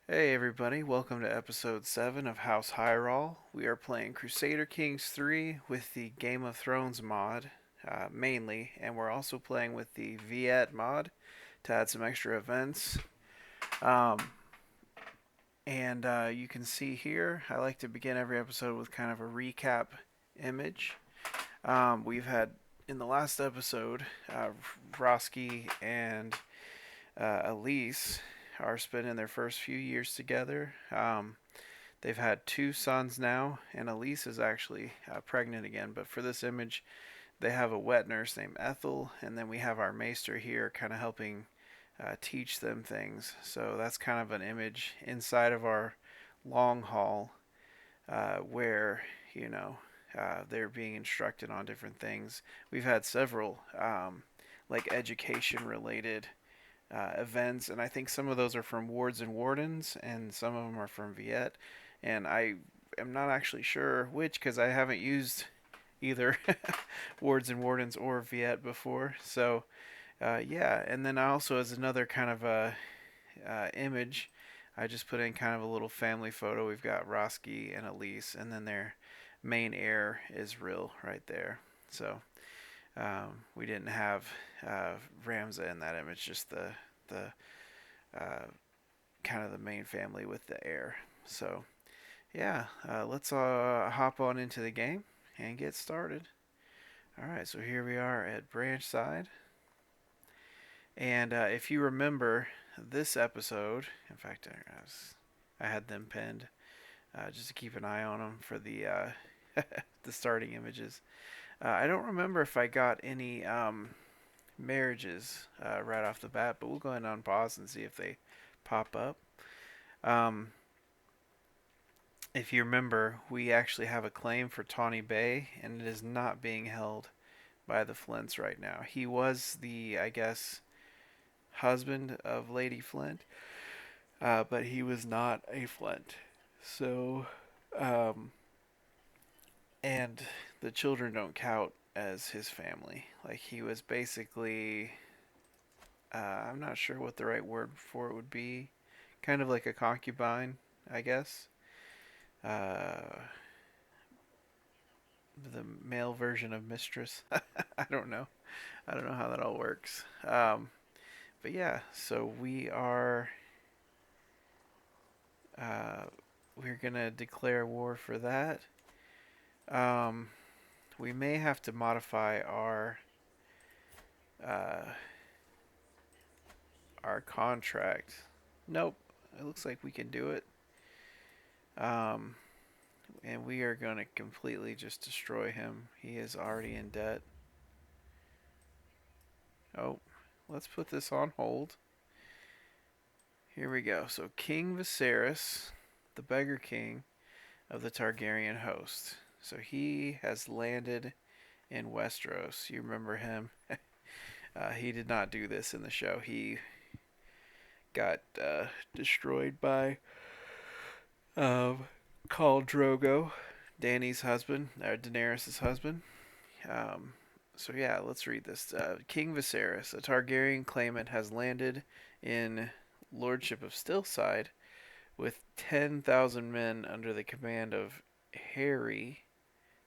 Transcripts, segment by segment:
Hey everybody, welcome to episode 7 of House Heiral. We are playing Crusader Kings 3 with the Game of Thrones mod, mainly, and we're also playing with the VIET mod to add some extra events. Um, and you can see here, I like to begin every episode with kind of a recap image. We've had, in the last episode, Roskii and Elise are spending their first few years together. They've had two sons now, and Elise is actually pregnant again. But for this image, they have a wet nurse named Ethel, and then we have our maester here kind of helping teach them things. So that's kind of an image inside of our long hall where, you know, they're being instructed on different things. We've had several like education related events, and I think some of those are from Wards and Wardens, and some of them are from VIET. And I am not actually sure which because I haven't used either Wards and Wardens or VIET before. So yeah, and then I also as another kind of a image, I just put in kind of a little family photo. We've got Roskii and Elise, and then their main heir is Real right there. So we didn't have Ramza in that image, just the uh, kind of the main family with the heir. So yeah, let's hop on into the game and get started. All right, so here we are at Branchside, and if you remember this episode, in fact, I had them pinned just to keep an eye on them for the the starting images. I don't remember if I got any marriages right off the bat, but we'll go ahead and unpause and see if they pop up. Um, if you remember, we actually have a claim for Tawney Bay, and it is not being held by the Flints right now. He was the, I guess, husband of Lady Flint, but he was not a Flint. So, um, and the children don't count as his family. Like he was basically, I'm not sure what the right word for it would be. Kind of like a concubine, I guess. Uh, the male version of mistress. I don't know. I don't know how that all works. But yeah, so uh, we're gonna declare war for that. Um, we may have to modify uh, our contract. Nope, it looks like we can do it. Um, and we are gonna completely just destroy him. He is already in debt. Oh, let's put this on hold. Here we go. So King Viserys, the Beggar King of the Targaryen host. So he has landed in Westeros. You remember him? He did not do this in the show. He got destroyed by um, Khal Drogo, Dany's husband, or Daenerys' husband. Um, so yeah, let's read this. King Viserys, a Targaryen claimant, has landed in Lordship of Stillside with 10,000 men under the command of Harry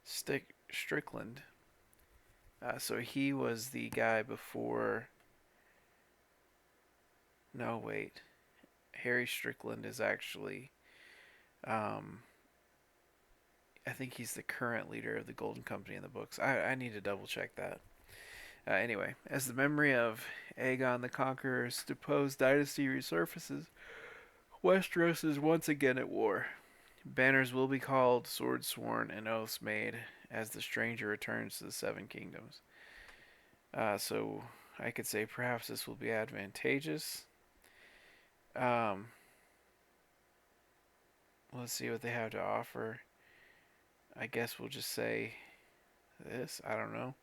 Strickland. So he was the guy before. No, wait. Harry Strickland is actually. Um, I think he's the current leader of the Golden Company in the books. I need to double check that. Anyway, as the memory of Aegon the Conqueror's deposed dynasty resurfaces, Westeros is once again at war. Banners will be called, swords sworn, and oaths made as the stranger returns to the Seven Kingdoms. So I could say perhaps this will be advantageous. Um, let's see what they have to offer. I guess we'll just say this. I don't know.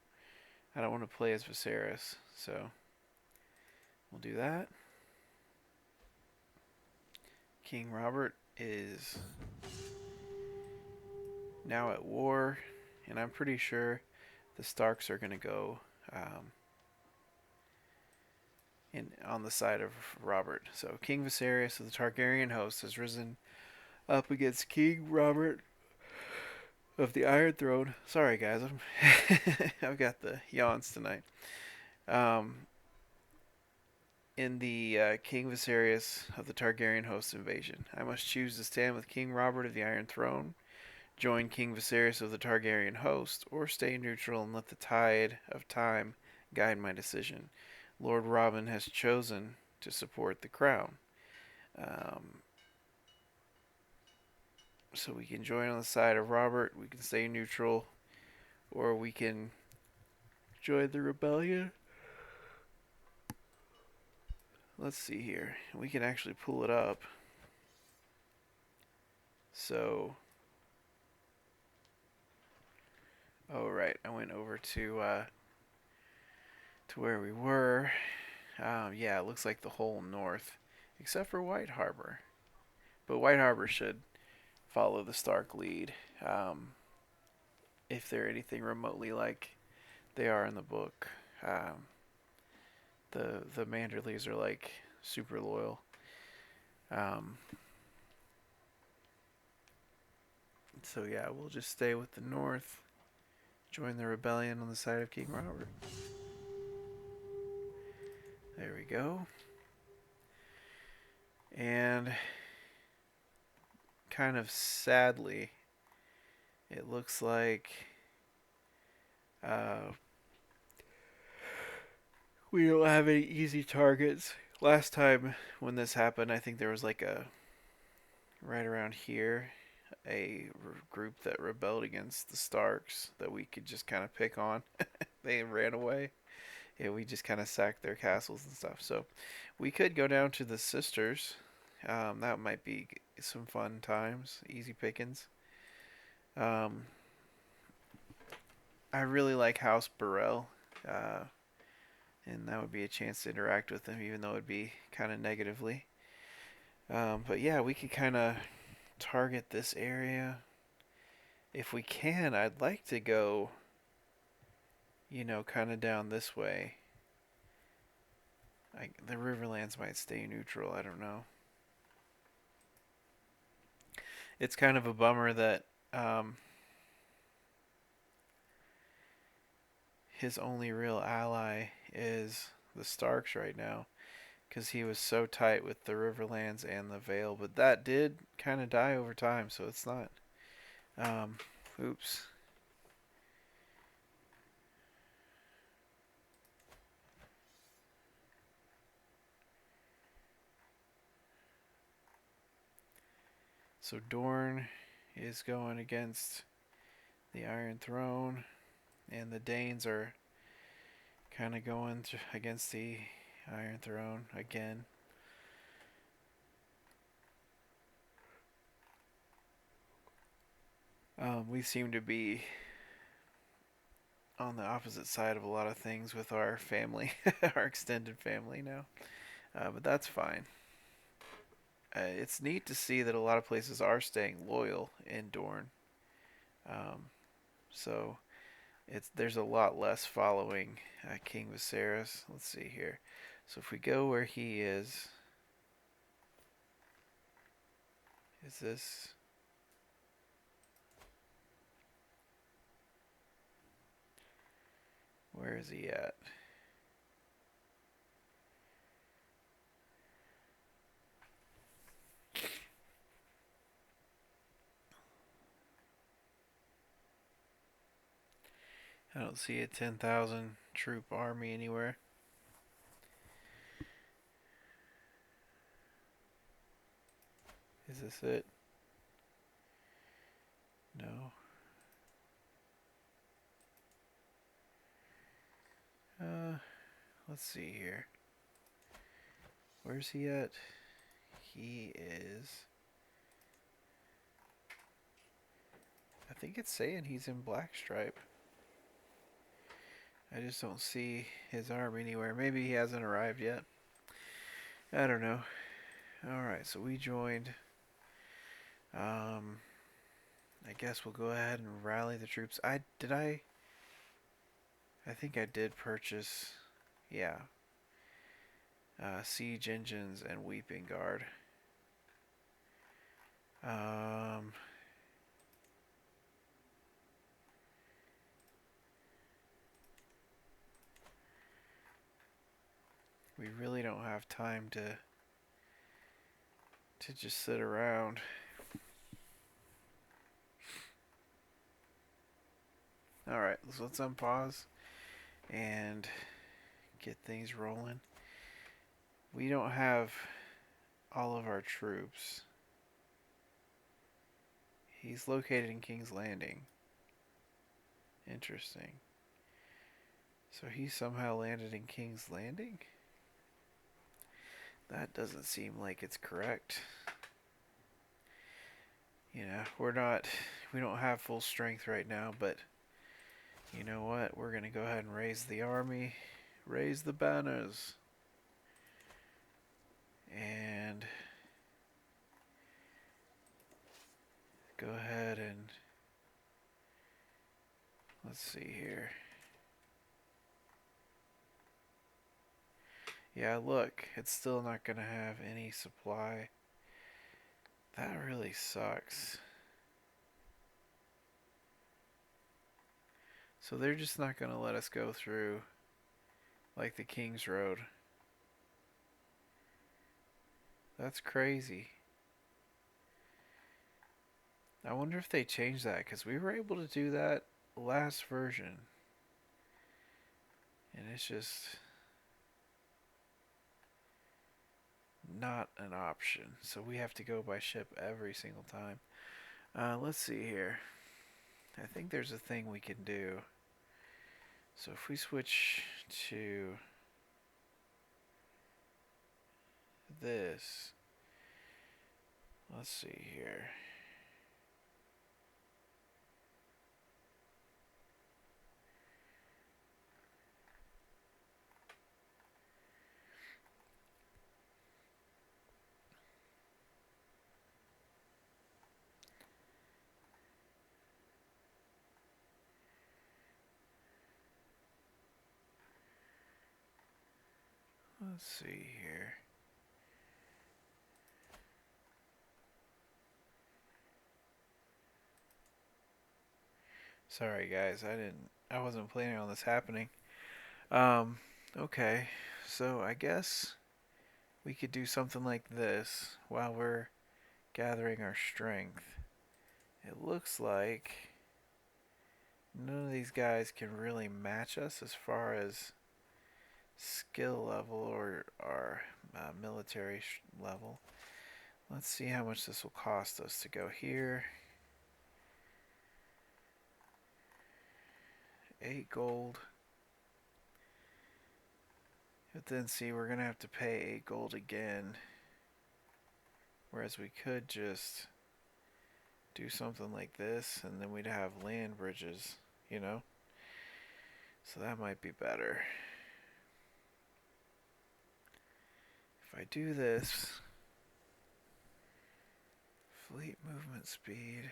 I don't want to play as Viserys, so we'll do that. King Robert is now at war, and I'm pretty sure the Starks are going to go. Um, on the side of Robert. So King Viserys of the Targaryen host has risen up against King Robert of the Iron Throne. Sorry, guys, I've got the yawns tonight. Um, in the King Viserys of the Targaryen host invasion, I must choose to stand with King Robert of the Iron Throne, join King Viserys of the Targaryen host, or stay neutral and let the tide of time guide my decision. Lord Robin has chosen to support the crown. Um, so we can join on the side of Robert, we can stay neutral, or we can join the rebellion. Let's see here. We can actually pull it up. So, oh right, I went over to where we were. Yeah, it looks like the whole north, except for White Harbor. But White Harbor should follow the Stark lead, if they're anything remotely like they are in the book. The Manderleys are like super loyal. Um, so yeah, we'll just stay with the North. Join the rebellion on the side of King Robert. There we go. And kind of sadly, it looks like we don't have any easy targets. Last time when this happened, I think there was like a right around here a group that rebelled against the Starks that we could just kind of pick on. They ran away. Yeah, we just kind of sacked their castles and stuff. So we could go down to the sisters. That might be some fun times, easy pickings. Um, I really like House Burrell, uh, and that would be a chance to interact with them, even though it would be kind of negatively. But yeah, we could kind of target this area. If we can, I'd like to go, kind of down this way. The Riverlands might stay neutral. I don't know. It's kind of a bummer that his only real ally is the Starks right now, because he was so tight with the Riverlands and the Vale. But that did kind of die over time, so it's not. Oops. So Dorne is going against the Iron Throne, and the Danes are kind of going against the Iron Throne again. We seem to be on the opposite side of a lot of things with our family, our extended family now. But that's fine. It's neat to see that a lot of places are staying loyal in Dorne. Um, so there's a lot less following King Viserys. Let's see here. So if we go where he is this? Where is he at? I don't see a 10,000 troop army anywhere. Is this it? No. Let's see here. Where's he at? He is... I think it's saying he's in Blackstripe. I just don't see his arm anywhere. Maybe he hasn't arrived yet. I don't know. Alright, so we joined. I guess we'll go ahead and rally the troops. I think I did purchase. Yeah. siege engines, and weeping guard. Um, we really don't have time to just sit around. Alright, so let's unpause and get things rolling. We don't have all of our troops. He's located in King's Landing. Interesting. So he somehow landed in King's Landing? That doesn't seem like it's correct. You know, we don't have full strength right now, but you know what? We're going to go ahead and raise the army, raise the banners, and go ahead and let's see here. Yeah, look, it's still not going to have any supply. That really sucks. So they're just not going to let us go through like the King's Road. That's crazy. I wonder if they changed that, because we were able to do that last version. And it's just not an option. So we have to go by ship every single time. Let's see here. I think there's a thing we can do. So if we switch to this, let's see here. Let's see here. Sorry guys, I wasn't planning on this happening. Okay. So I guess we could do something like this while we're gathering our strength. It looks like none of these guys can really match us as far as skill level or our military level. Let's see how much this will cost us to go here. 8 gold. But then see, we're going to have to pay 8 gold again. Whereas we could just do something like this, and then we'd have land bridges, you know? So that might be better. If I do this, fleet movement speed.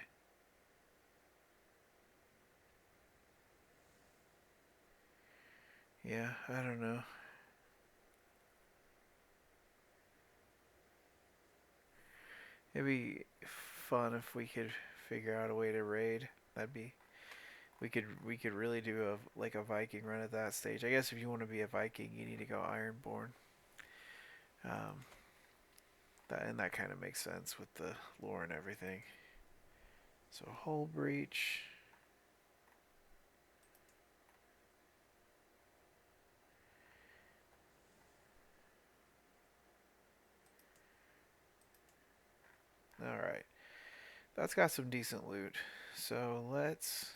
Yeah, I don't know. It'd be fun if we could figure out a way to raid. That'd be we could really do a Viking run at that stage. I guess if you want to be a Viking, you need to go Ironborn. That kind of makes sense with the lore and everything. So hull breach. All right, that's got some decent loot. So let's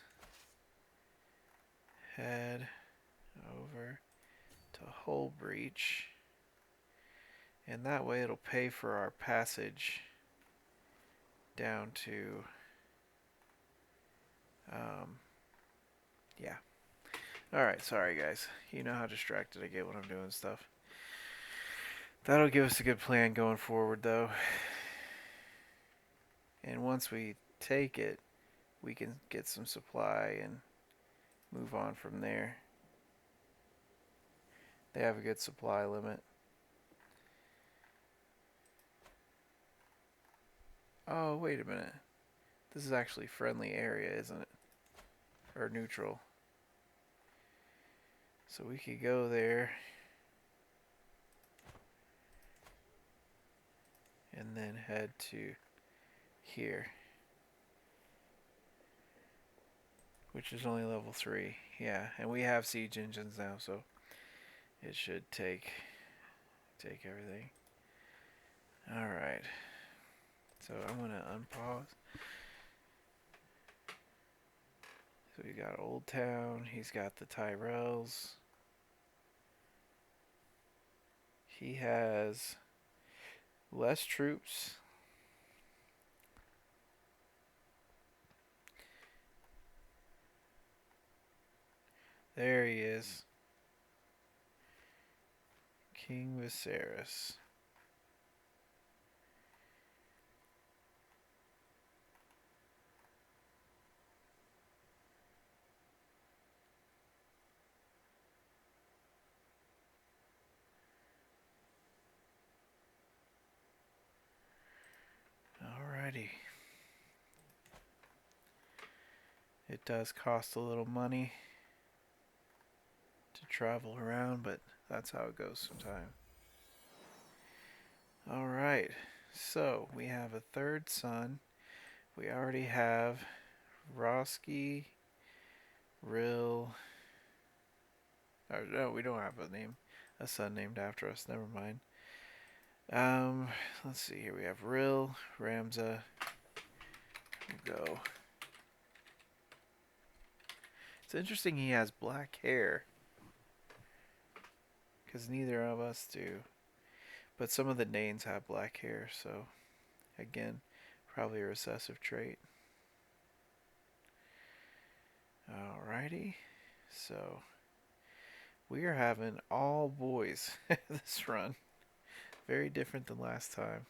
head over to hull breach. And that way it'll pay for our passage down to, yeah. Alright, sorry guys. You know how distracted I get when I'm doing stuff. That'll give us a good plan going forward though. And once we take it, we can get some supply and move on from there. They have a good supply limit. Oh, wait a minute. This is actually friendly area, isn't it? Or neutral. So we could go there. And then head to here. Which is only level 3. Yeah, and we have siege engines now, so it should take everything. Alright. So I'm going to unpause. So we got Old Town. He's got the Tyrells. He has less troops. There he is. King Viserys. Alrighty. It does cost a little money to travel around, but that's how it goes sometimes. Alright, so we have a third son. We already have Roskii, Rill. Oh, no, we don't have a son named after us. Never mind. Let's see here. We have Rill, Ramza. We'll go. It's interesting he has black hair, because neither of us do. But some of the Danes have black hair, so again, probably a recessive trait. Alrighty, so we are having all boys this run. Very different than last time.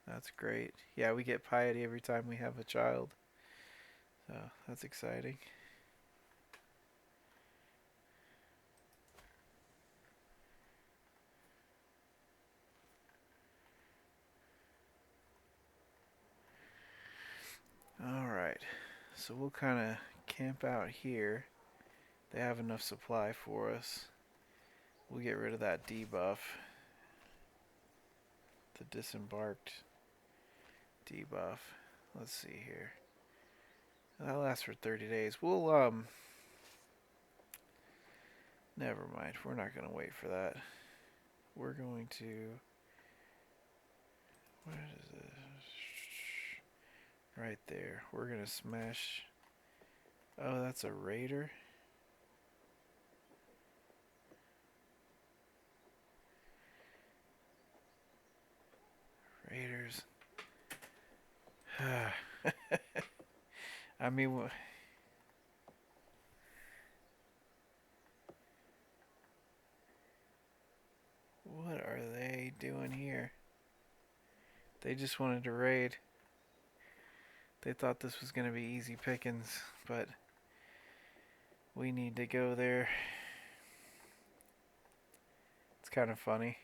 That's great. Yeah, we get piety every time we have a child. So that's exciting. Alright, so we'll kind of camp out here. They have enough supply for us. We'll get rid of that debuff. The disembarked debuff. Let's see here. That lasts for 30 days. We'll, never mind. We're not going to wait for that. We're going to... What is it? Right there. We're going to smash... Oh, that's a raider? Raiders. I mean... What are they doing here? They just wanted to raid. They thought this was going to be easy pickings, but we need to go there. It's kind of funny.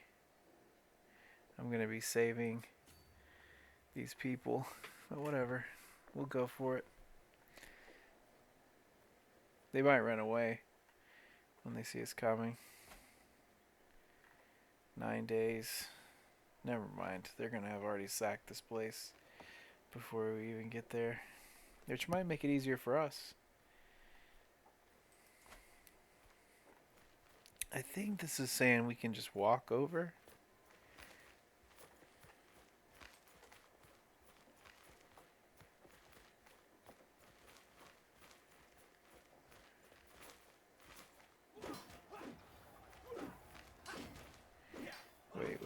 I'm going to be saving these people, but whatever. We'll go for it. They might run away when they see us coming. 9 days. Never mind. They're going to have already sacked this place before we even get there. Which might make it easier for us. I think this is saying we can just walk over. Wait.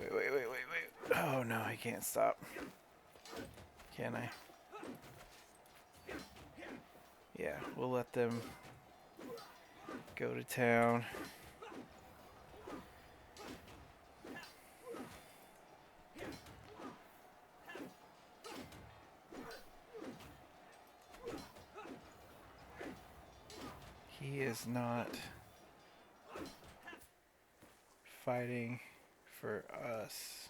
Oh no, I can't stop. Can I? Yeah, we'll let them go to town. He is not fighting for us.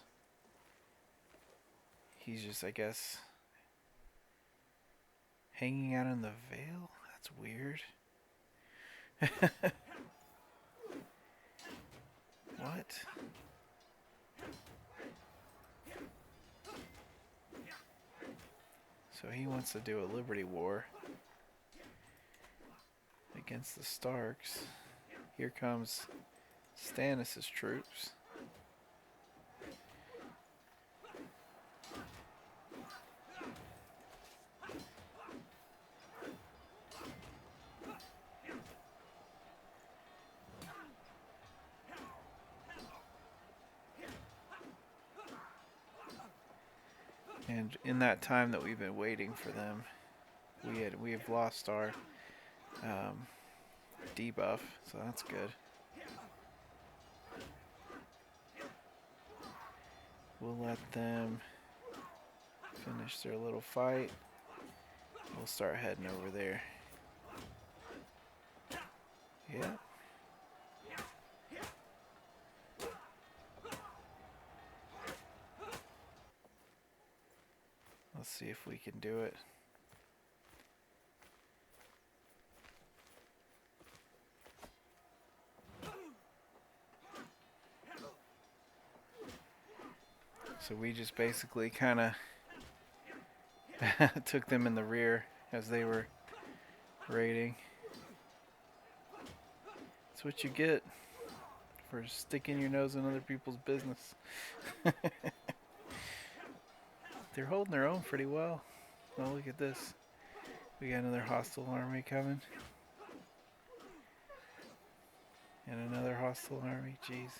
he's just, I guess, hanging out in the Vale? That's weird. What? So he wants to do a Liberty War against the Starks. Here comes Stannis' troops. And in that time that we've been waiting for them, we have lost our debuff, so that's good. We'll let them finish their little fight. We'll start heading over there. Yeah. Let's see if we can do it. So we just basically kind of took them in the rear as they were raiding. That's what you get for sticking your nose in other people's business. They're holding their own pretty well. Oh, look at this. We got another hostile army coming. And another hostile army. Jeez.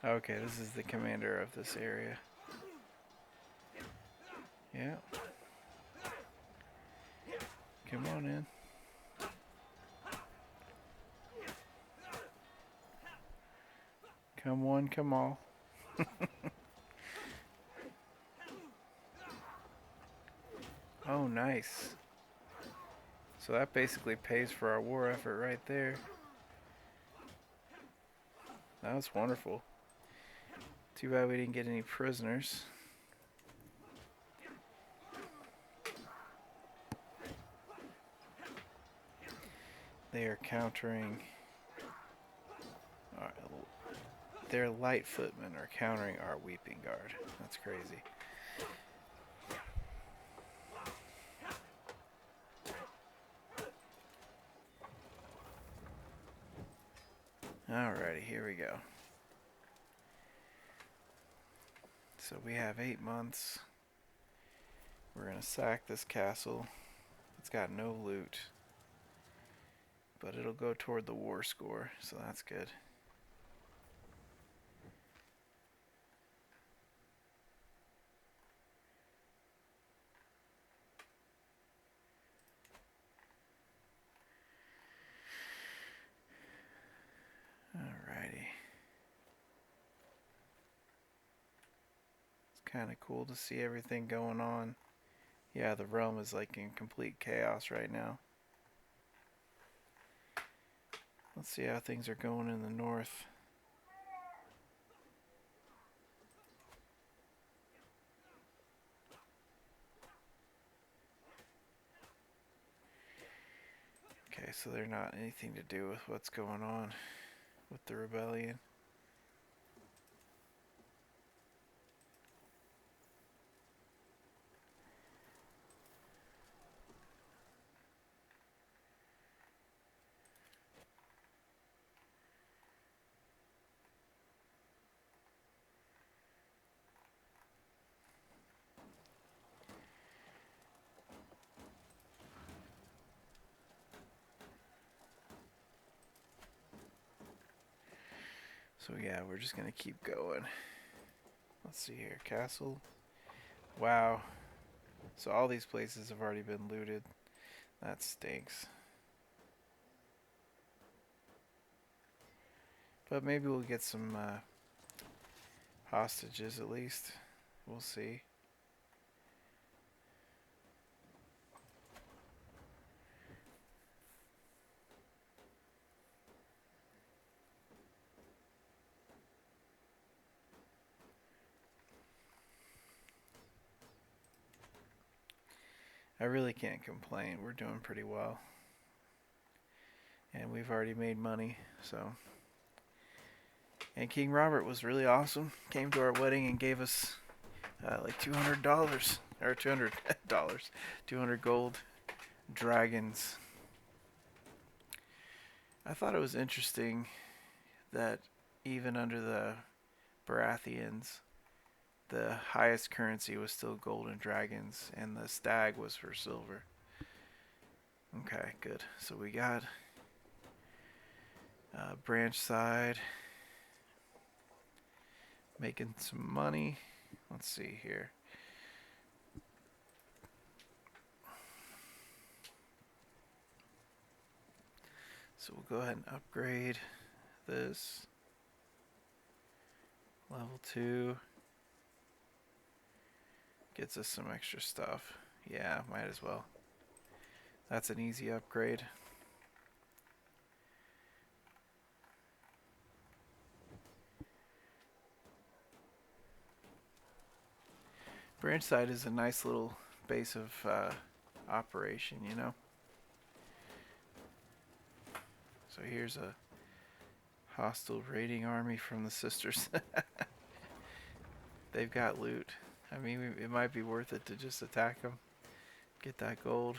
Okay, this is the commander of this area. Yeah. Come on in. Come one, come all. Oh, nice. So that basically pays for our war effort right there. That was wonderful. Too bad we didn't get any prisoners. They are countering... their light footmen are countering our Weeping Guard. That's crazy. Alrighty, here we go. So we have 8 months. We're going to sack this castle. It's got no loot. But it'll go toward the war score, so that's good. Alrighty. It's kind of cool to see everything going on. Yeah, the realm is like in complete chaos right now. Let's see how things are going in the north. Okay, so they're not anything to do with what's going on with the rebellion. So yeah, we're just gonna keep going. Let's see here, castle. Wow. So all these places have already been looted. That stinks. But maybe we'll get some hostages at least. We'll see. I really can't complain. We're doing pretty well. And we've already made money, so. And King Robert was really awesome. Came to our wedding and gave us like $200 or $200, 200 gold dragons. I thought it was interesting that even under the Baratheons, the highest currency was still gold and dragons, and the stag was for silver. Okay, good. So we got branch side, making some money. Let's see here. So we'll go ahead and upgrade this. Level 2. Gets us some extra stuff. Yeah, might as well. That's an easy upgrade. Branch side is a nice little base of operation, you know. So here's a hostile raiding army from the sisters. They've got loot. I mean, it might be worth it to just attack them. Get that gold.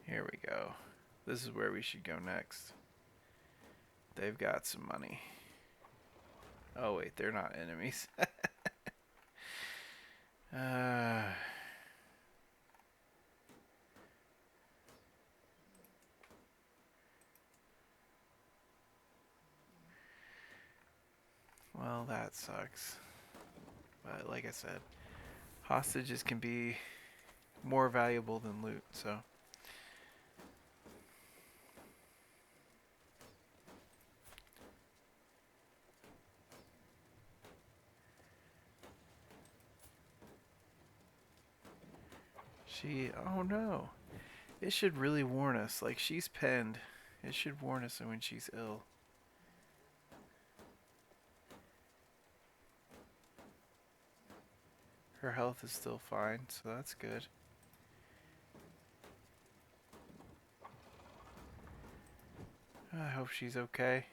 Here we go. This is where we should go next. They've got some money. Oh wait, they're not enemies. Well, that sucks. But like I said, hostages can be more valuable than loot, so. Oh no. It should really warn us. Like, she's penned. It should warn us when she's ill. Her health is still fine, so that's good. I hope she's okay.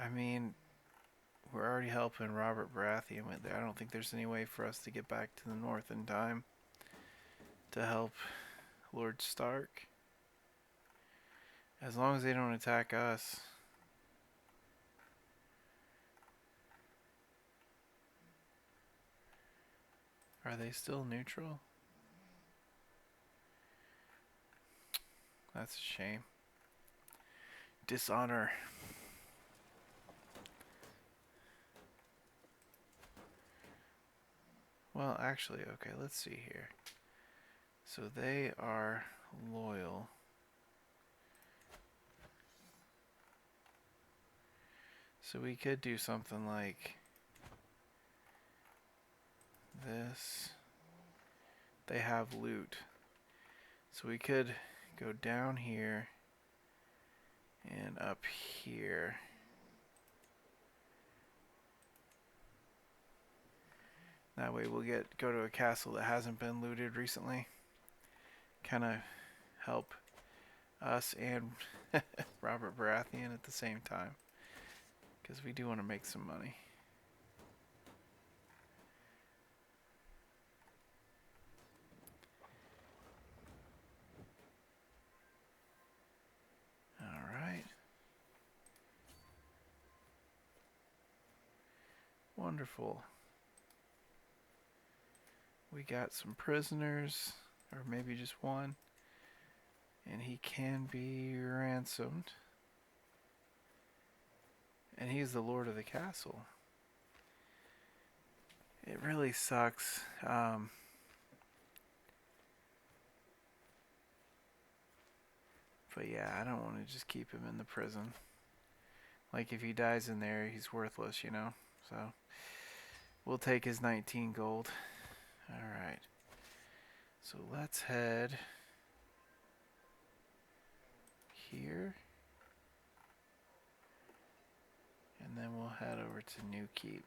I mean, we're already helping Robert Baratheon with there. I don't think there's any way for us to get back to the north in time to help Lord Stark. As long as they don't attack us. Are they still neutral? That's a shame. Dishonor. Well, actually, okay, let's see here. So they are loyal. So we could do something like this. They have loot. So we could go down here and up here. That way we'll go to a castle that hasn't been looted recently. Kind of help us and Robert Baratheon at the same time. Because we do want to make some money. Alright. Wonderful. We got some prisoners, or maybe just one, and he can be ransomed. And he's the lord of the castle. It really sucks. But yeah, I don't want to just keep him in the prison. Like, if he dies in there, he's worthless, you know? So, we'll take his 19 gold. Alright. So, let's head here. And then we'll head over to New Keep.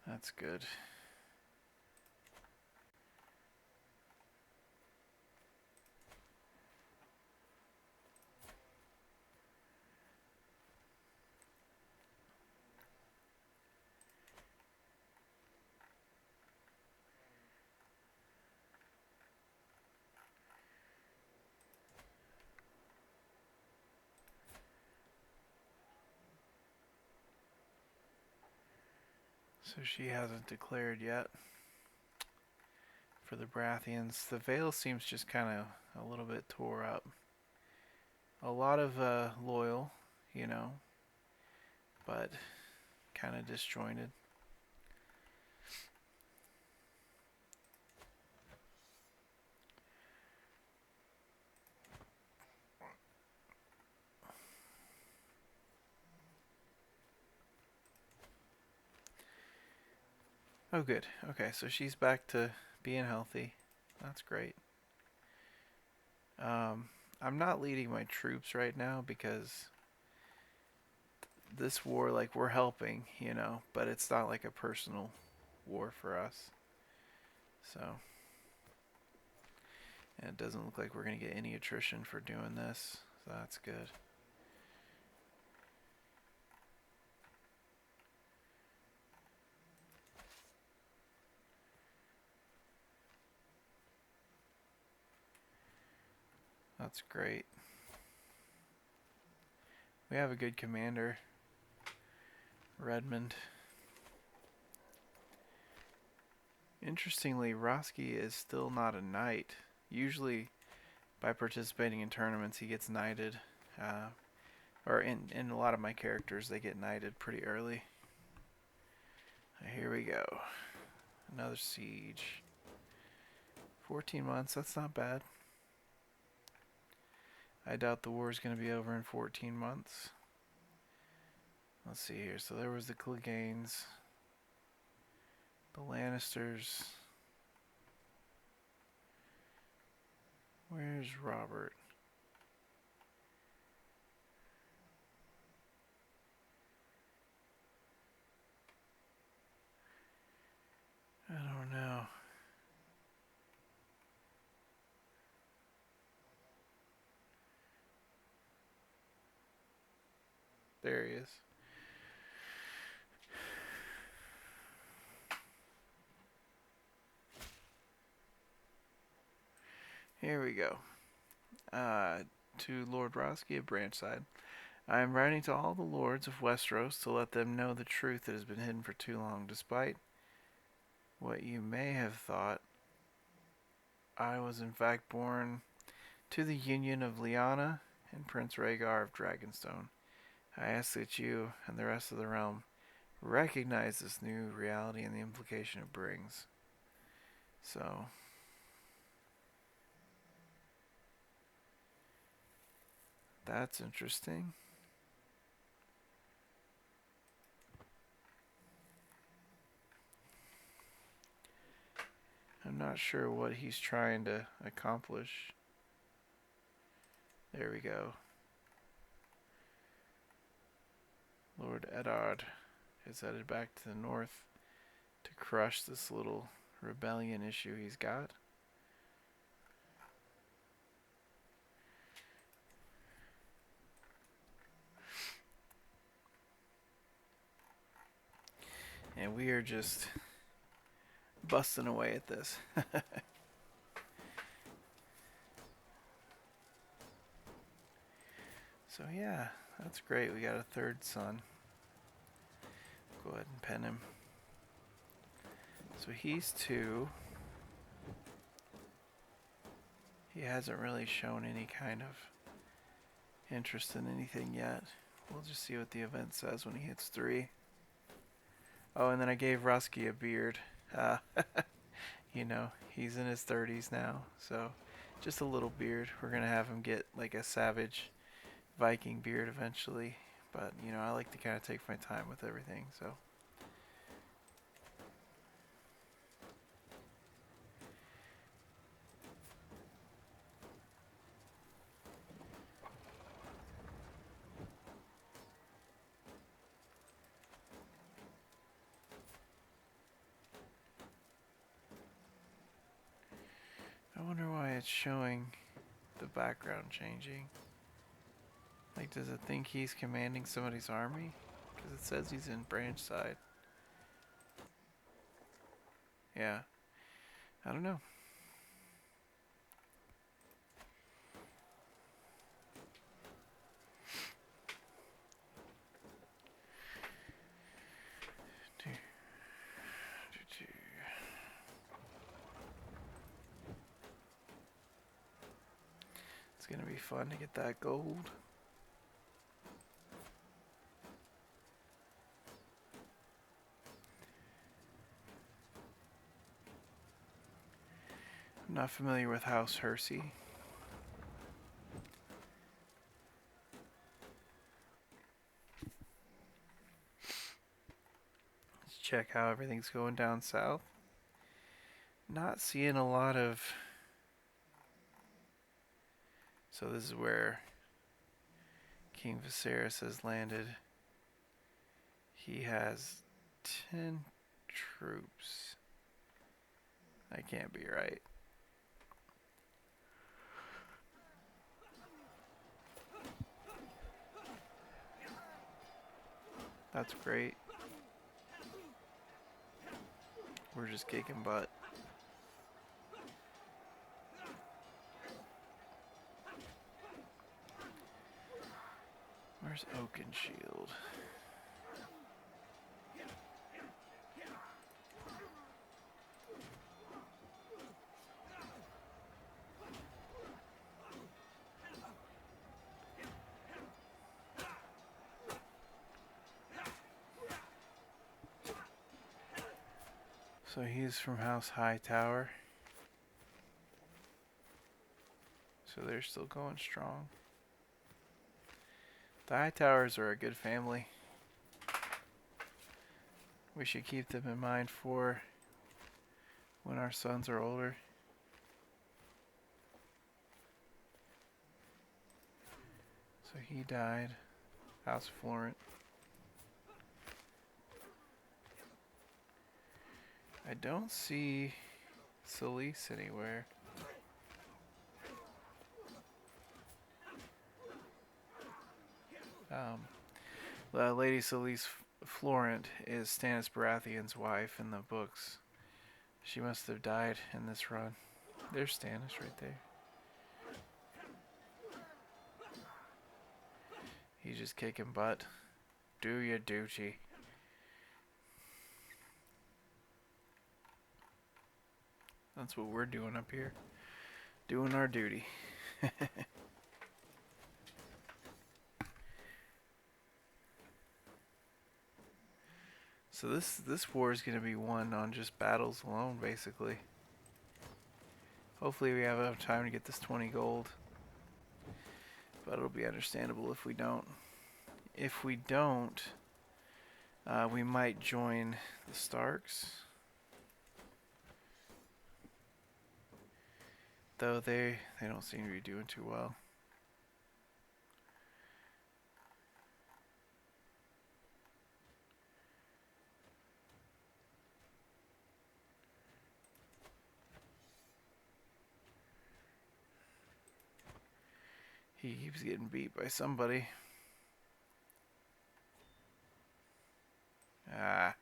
That's good. So she hasn't declared yet for the Baratheons. The Vale seems just kind of a little bit tore up. A lot of loyal, you know, but kind of disjointed. Oh, good. Okay, so she's back to being healthy. That's great. I'm not leading my troops right now because this war, like, we're helping, you know, but it's not like a personal war for us. So, and it doesn't look like we're going to get any attrition for doing this. So that's good. That's great. We have a good commander, Redmond. Interestingly, Roskii is still not a knight. Usually, by participating in tournaments, he gets knighted. Or in a lot of my characters, they get knighted pretty early. Here we go. Another siege. 14 months, that's not bad. I doubt the war is going to be over in 14 months. Let's see here. So there was the Cleganes, the Lannisters. Where's Robert? I don't know. There he is. Here we go. To Lord Roskii of Branchside. I am writing to all the lords of Westeros to let them know the truth that has been hidden for too long. Despite what you may have thought, I was in fact born to the union of Lyanna and Prince Rhaegar of Dragonstone. I ask that you and the rest of the realm recognize this new reality and the implication it brings. So, that's interesting. I'm not sure what he's trying to accomplish. There we go. Lord Eddard is headed back to the north to crush this little rebellion issue he's got. And we are just busting away at this. So yeah, that's great. We got a third son. Go ahead and pen him. So he's 2. He hasn't really shown any kind of interest in anything yet. We'll just see what the event says when he hits 3. Oh, and then I gave Roskii a beard. You know, he's in his 30s now, so just a little beard. We're going to have him get like a savage Viking beard eventually. But, you know, I like to kind of take my time with everything, so. I wonder why it's showing the background changing. Like, does it think he's commanding somebody's army? Because it says he's in branch side. Yeah. I don't know. It's going to be fun to get that gold. I'm not familiar with House Heiral. Let's check how everything's going down south. Not seeing a lot of... So this is where King Viserys has landed. He has 10 troops. That can't be right. That's great. We're just kicking butt. Where's Oakenshield? So he's from House Hightower. So they're still going strong. The Hightowers are a good family. We should keep them in mind for when our sons are older. So he died. House Florent. I don't see Selyse anywhere. Lady Selyse Florent is Stannis Baratheon's wife in the books. She must have died in this run. There's Stannis right there. He's just kicking butt. Do your duty. That's what we're doing up here. Doing our duty. So this war is going to be won on just battles alone, basically. Hopefully we have enough time to get this 20 gold. But it'll be understandable if we don't. If we don't, we might join the Starks. Though they don't seem to be doing too well. He keeps getting beat by somebody. Ah.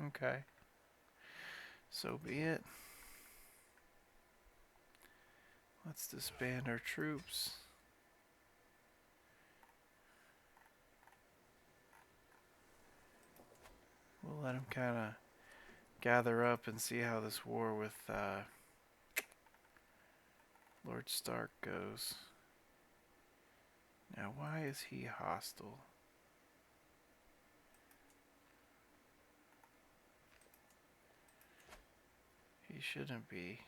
Okay. So be it. Let's disband our troops. We'll let him kind of gather up and see how this war with Lord Stark goes. Now, why is he hostile? He shouldn't be.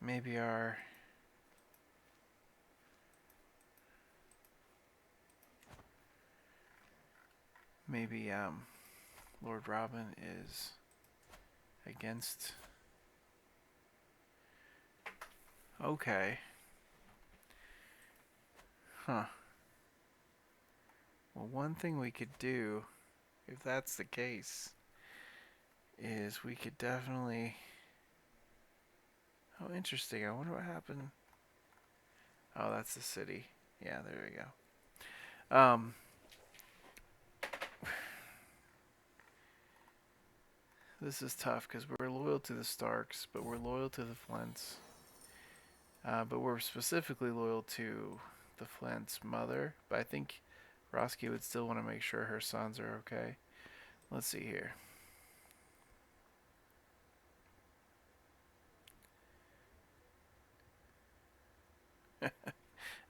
Maybe Lord Robin is against. Okay. Huh. Well, one thing we could do, if that's the case, is we could definitely... Oh, interesting. I wonder what happened. Oh, that's the city. Yeah, there we go. This is tough because we're loyal to the Starks, but we're loyal to the Flints. But we're specifically loyal to the Flint's mother. But I think Roskii would still want to make sure her sons are okay. Let's see here.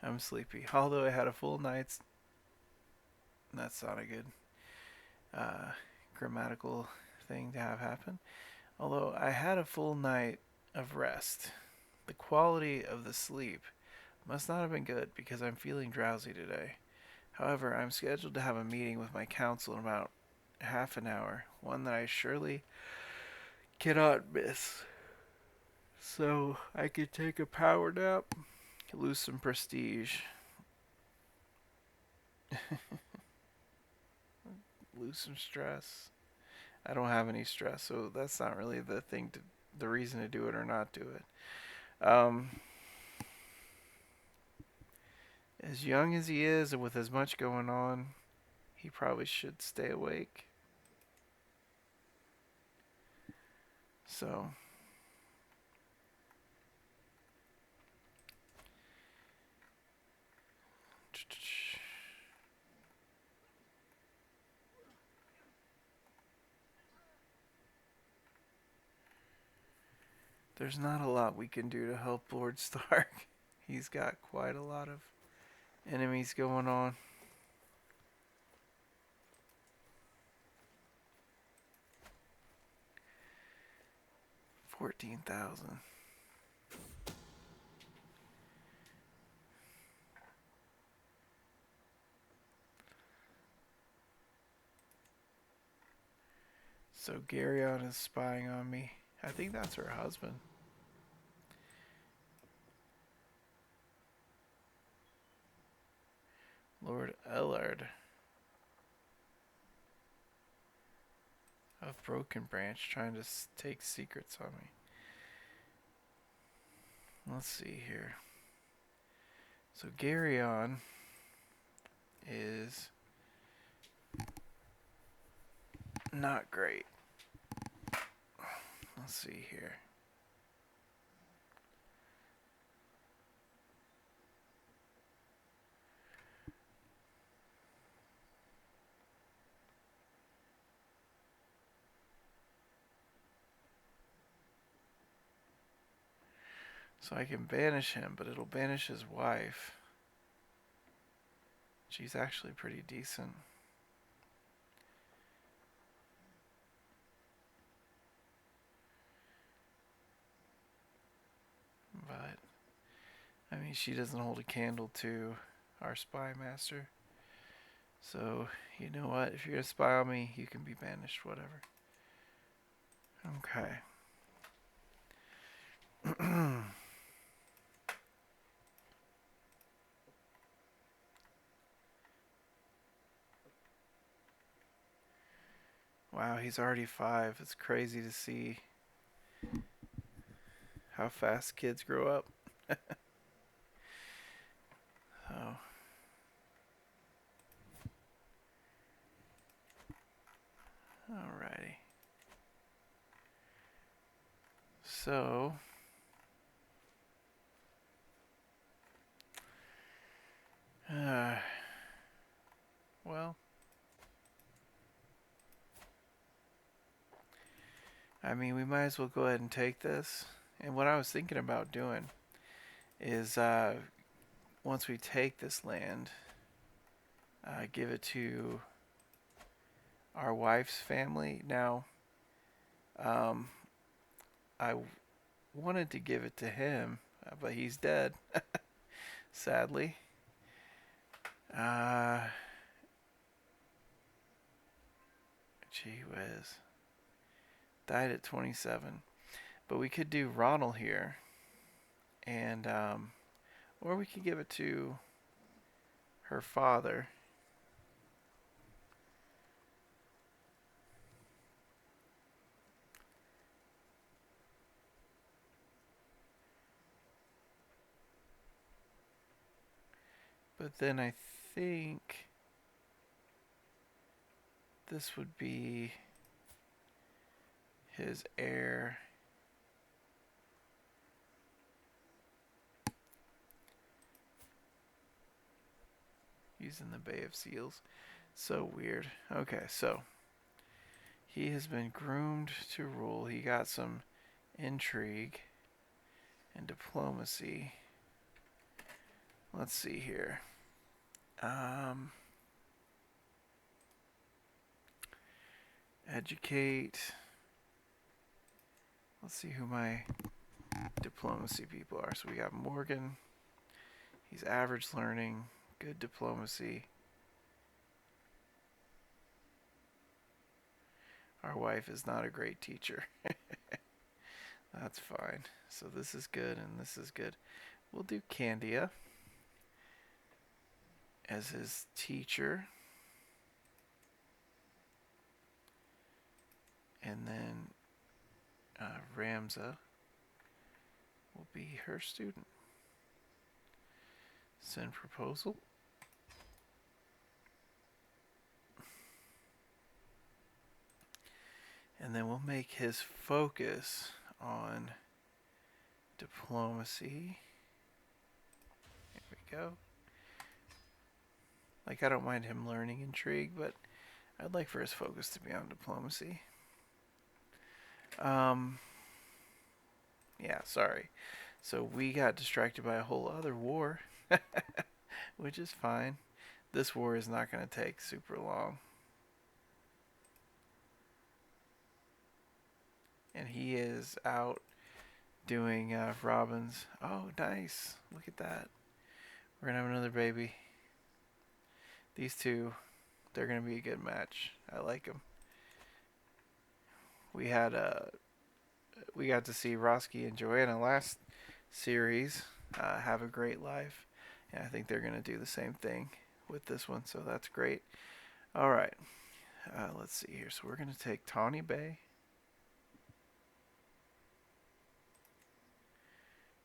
I'm sleepy. Although I had a full night's... That's not a good grammatical thing to have happen. Although I had a full night of rest. The quality of the sleep must not have been good because I'm feeling drowsy today. However, I'm scheduled to have a meeting with my council in about half an hour, one that I surely cannot miss. So I could take a power nap, lose some prestige, lose some stress. I don't have any stress, so that's not really the reason to do it or not do it. As young as he is and with as much going on, he probably should stay awake. So there's not a lot we can do to help Lord Stark. He's got quite a lot of enemies going on. 14,000. So Garyon is spying on me. I think that's her husband. Lord Ellard of Broken Branch trying to take secrets on me. Let's see here. So Garyon is not great. Let's see here. So I can banish him, but it'll banish his wife. She's actually pretty decent. But, I mean, she doesn't hold a candle to our spy master. So, you know what? If you're gonna spy on me, you can be banished, whatever. Okay. Wow, he's already 5. It's crazy to see how fast kids grow up. Oh. Alrighty. So, well, I mean, we might as well go ahead and take this. And what I was thinking about doing is, once we take this land, give it to our wife's family. Now, um, I wanted to give it to him, but he's dead, sadly. Gee whiz. Died at 27. But we could do Ronald here. And, or we could give it to her father. But then I think this would be his heir. Using the Bay of Seals. So weird. Okay, so he has been groomed to rule. He got some intrigue and diplomacy. Let's see here. Educate. Let's see who my diplomacy people are. So we got Morgan. He's average learning, good diplomacy. Our wife is not a great teacher. That's fine. So this is good and this is good. We'll do Candia as his teacher. And then Ramza will be her student. Send proposal. And then we'll make his focus on diplomacy. Here we go. Like, I don't mind him learning intrigue, but I'd like for his focus to be on diplomacy. Yeah, sorry. So we got distracted by a whole other war, which is fine. This war is not going to take super long. And he is out doing Robin's. Oh, nice. Look at that. We're going to have another baby. These two, they're going to be a good match. I like them. We got to see Roskii and Joanna last series have a great life. And I think they're going to do the same thing with this one. So that's great. All right. Let's see here. So we're going to take Tawney Bay.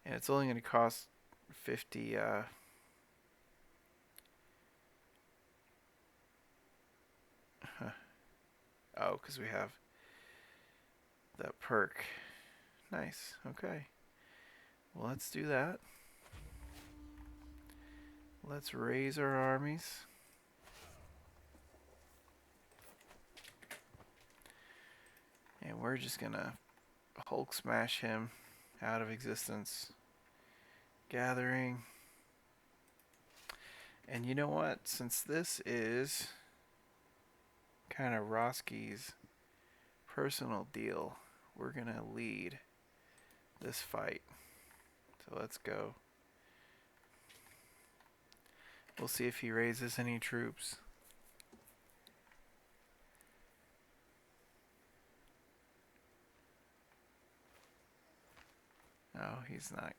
And it's only going to cost 50... Oh, because we have that perk. Nice. Okay. Well, let's do that. Let's raise our armies. And we're just going to Hulk smash him out of existence. Gathering. And you know what? Since this is kind of Roski's personal deal, we're going to lead this fight. So let's go. We'll see if he raises any troops. No, he's not.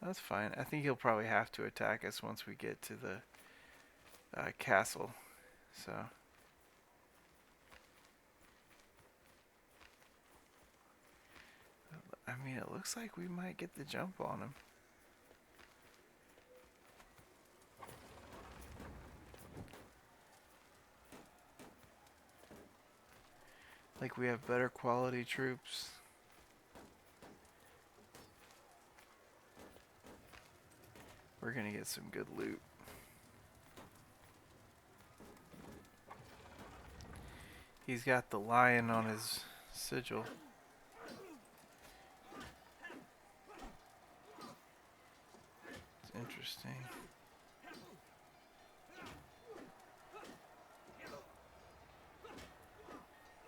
That's fine. I think he'll probably have to attack us once we get to the castle. So I mean, it looks like we might get the jump on him. Like we have better quality troops. We're gonna get some good loot. He's got the lion on his sigil. It's interesting.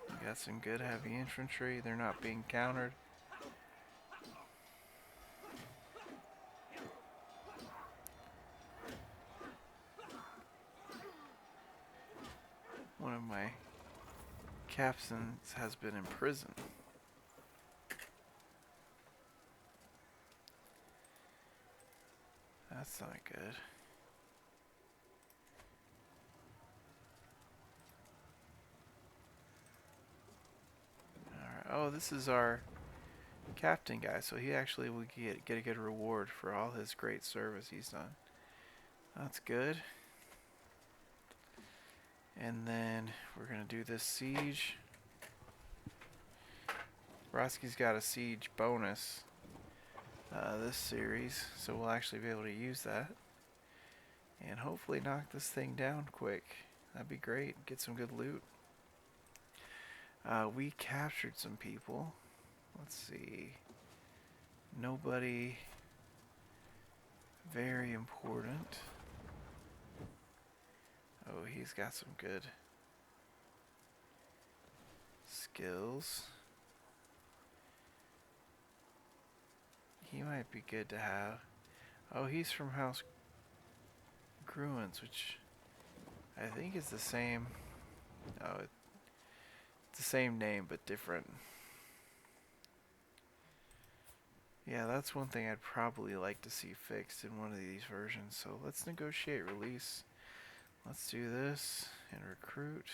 We got some good heavy infantry. They're not being countered. One of my captains has been in prison. That's not good. Alright. Oh, this is our captain guy, so he actually will get a good reward for all his great service he's done. That's good. And then we're gonna do this siege. Roski's got a siege bonus this series, so we'll actually be able to use that and hopefully knock this thing down quick. That'd be great. Get some good loot. We captured some people. Let's see. Nobody very important. Oh, he's got some good skills. He might be good to have. Oh, he's from House Gruens, which I think is the same. Oh, it's the same name but different. Yeah, that's one thing I'd probably like to see fixed in one of these versions. So let's negotiate release. Let's do this and recruit.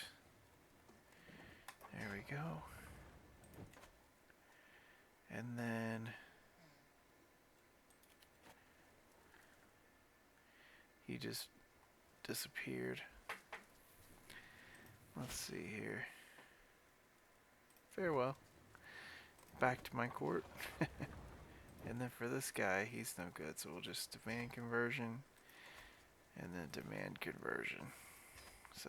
There we go. And then he just disappeared. Let's see here. Farewell. Back to my court. And then for this guy, he's no good, so we'll just demand conversion and then demand conversion. So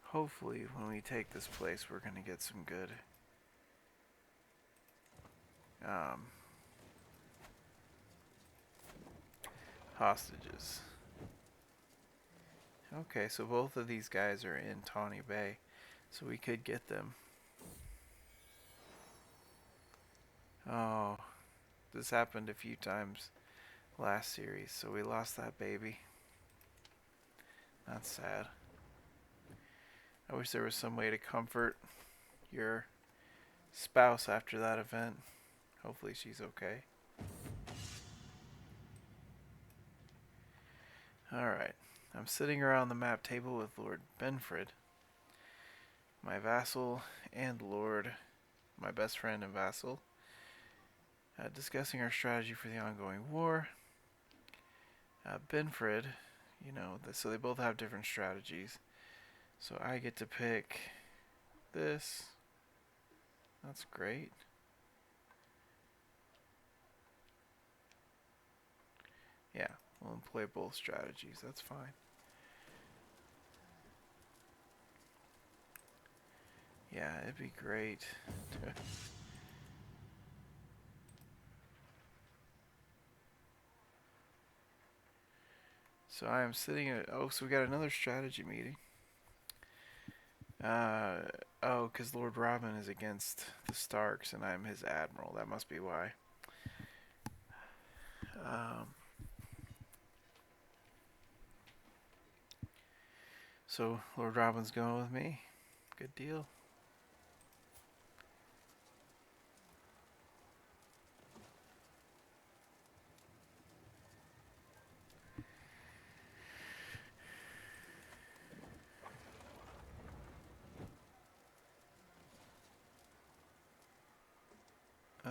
hopefully when we take this place, we're going to get some good hostages. Okay, so both of these guys are in Tawney Bay, so we could get them. Oh, this happened a few times last series, so we lost that baby. That's sad. I wish there was some way to comfort your spouse after that event. Hopefully she's okay. Alright, I'm sitting around the map table with Lord Benfred, my vassal and lord, my best friend and vassal, discussing our strategy for the ongoing war. Benfred, you know, so they both have different strategies. So I get to pick this. That's great. Yeah, we'll employ both strategies. That's fine. Yeah, it'd be great. So I am sitting at... Oh, so we got another strategy meeting. Oh, because Lord Robin is against the Starks and I'm his admiral. That must be why. So Lord Robin's going with me. Good deal.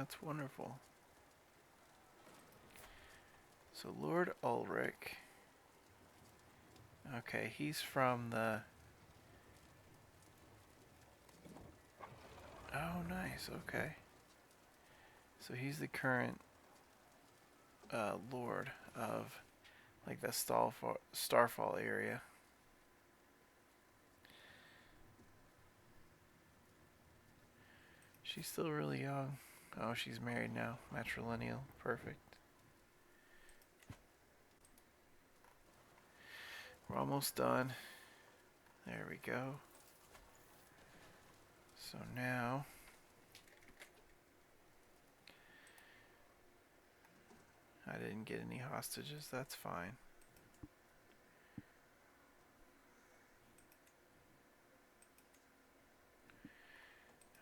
That's wonderful. So Lord Ulrich. Okay, he's from the... Oh, nice. Okay. So he's the current lord of like the Starfall area. She's still really young. Oh, she's married now. Matrilineal. Perfect. We're almost done. There we go. So now... I didn't get any hostages. That's fine.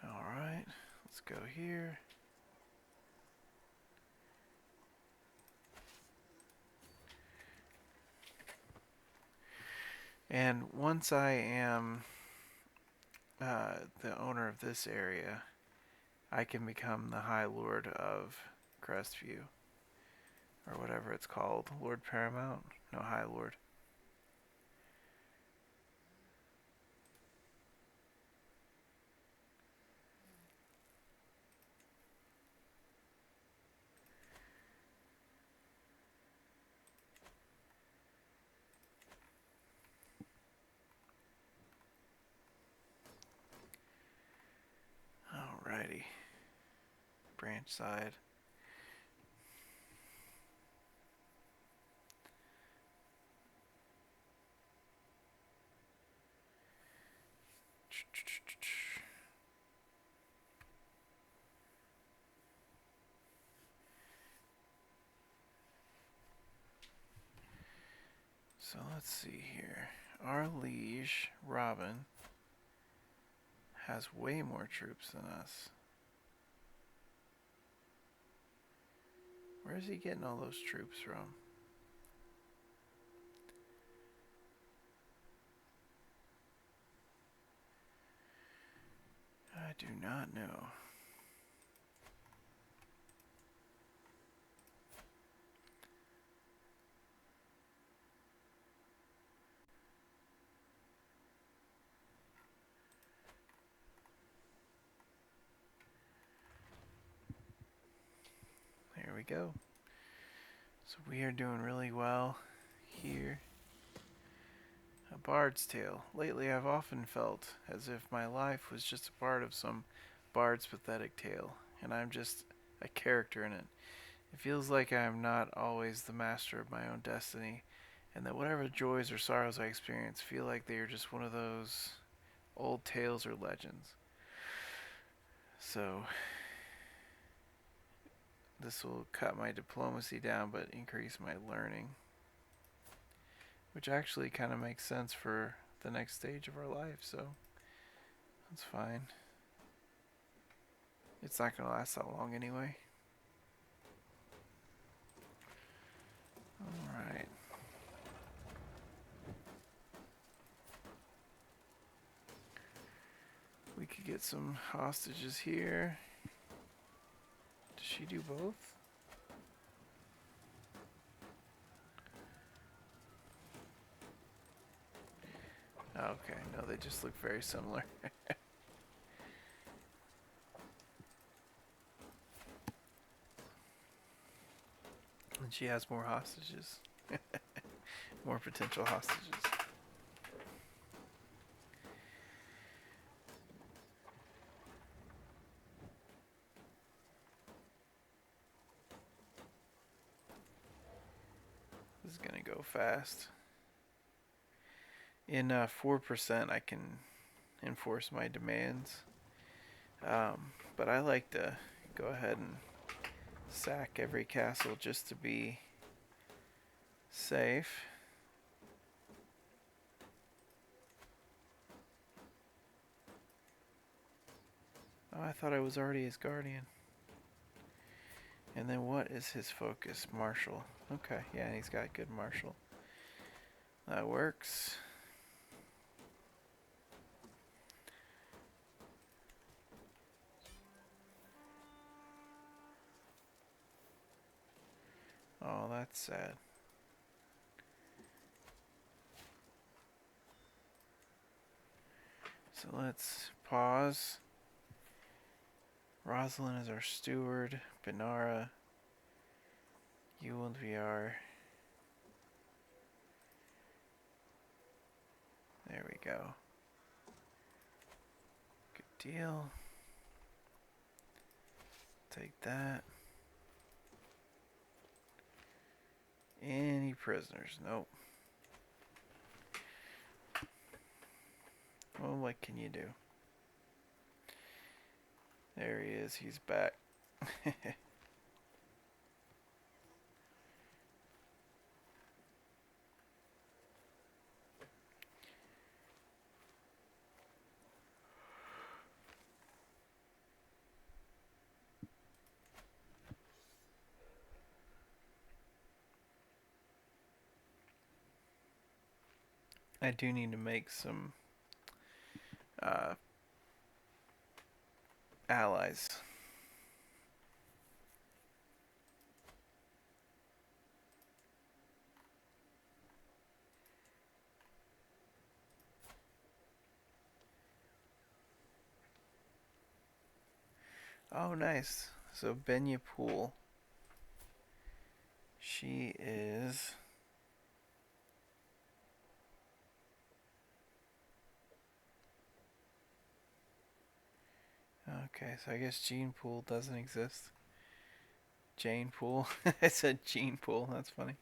Alright. Let's go here. And once I am the owner of this area, I can become the High Lord of Crestview. Or whatever it's called. Lord Paramount? No, High Lord. Alrighty. Branch side. So let's see here. Our liege, Robin, has way more troops than us. Where is he getting all those troops from? I do not know. There we go. So we are doing really well here. A bard's tale. Lately I've often felt as if my life was just a part of some bard's pathetic tale, and I'm just a character in it. It feels like I am not always the master of my own destiny, and that whatever joys or sorrows I experience feel like they are just one of those old tales or legends. So this will cut my diplomacy down but increase my learning, which actually kind of makes sense for the next stage of our life, so that's fine. It's not going to last that long anyway. Alright. We could get some hostages here. Does she do both? Okay, no, they just look very similar. And she has more hostages. More potential hostages. This is gonna go fast. In 4% I can enforce my demands. But I like to go ahead and sack every castle just to be safe. Oh, I thought I was already his guardian. And then what is his focus? Martial. Okay, yeah, and he's got good martial. That works. that's sad. So let's pause. Rosalind is our steward. Benara. You and VR. There we go. Good deal. Take that. Any prisoners? Nope. Well, what can you do? There he is. He's back. I do need to make some allies. Oh, nice. So Benya Pool. She is... Okay, so I guess Gene Pool doesn't exist. Jane Pool. I said Gene Pool. That's funny.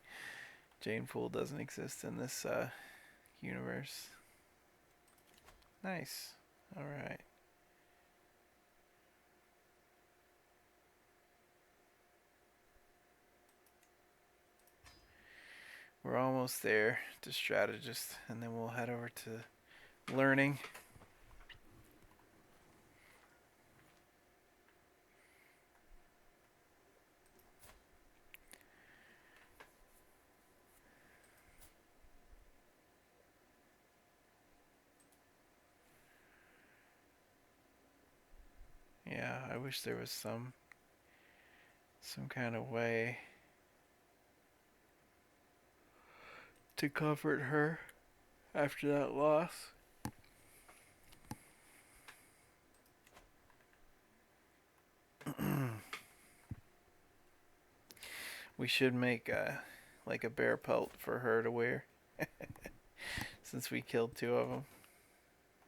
Jane Pool doesn't exist in this universe. Nice. Alright. We're almost there to strategist, and then we'll head over to learning. Yeah, I wish there was some kind of way to comfort her after that loss. We should make like a bear pelt for her to wear. Since we killed 2 of them,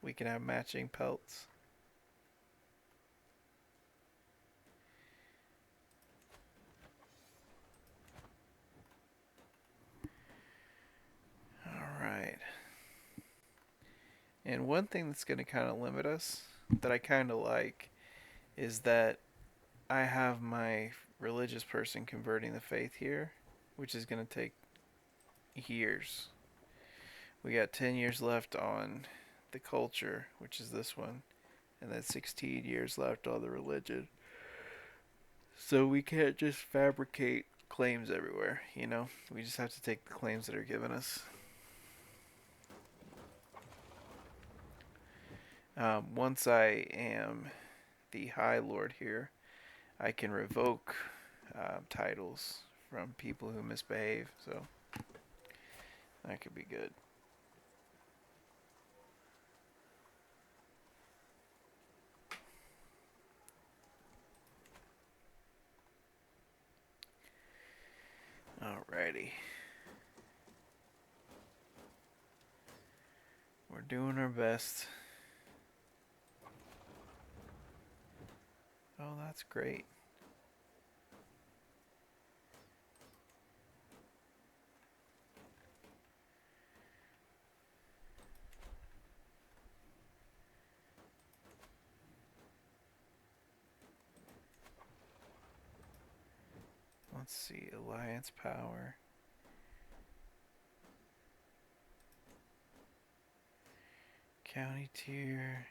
we can have matching pelts. Alright. And one thing that's going to kind of limit us, that I kind of like, is that I have my religious person converting the faith here, which is going to take years. We got 10 years left on the culture, which is this one, and then 16 years left on the religion. So we can't just fabricate claims everywhere, you know? We just have to take the claims that are given us. Once I am the High Lord here, I can revoke titles from people who misbehave, so that could be good. Alrighty. We're doing our best. Oh, that's great. Let's see, alliance power. County tier.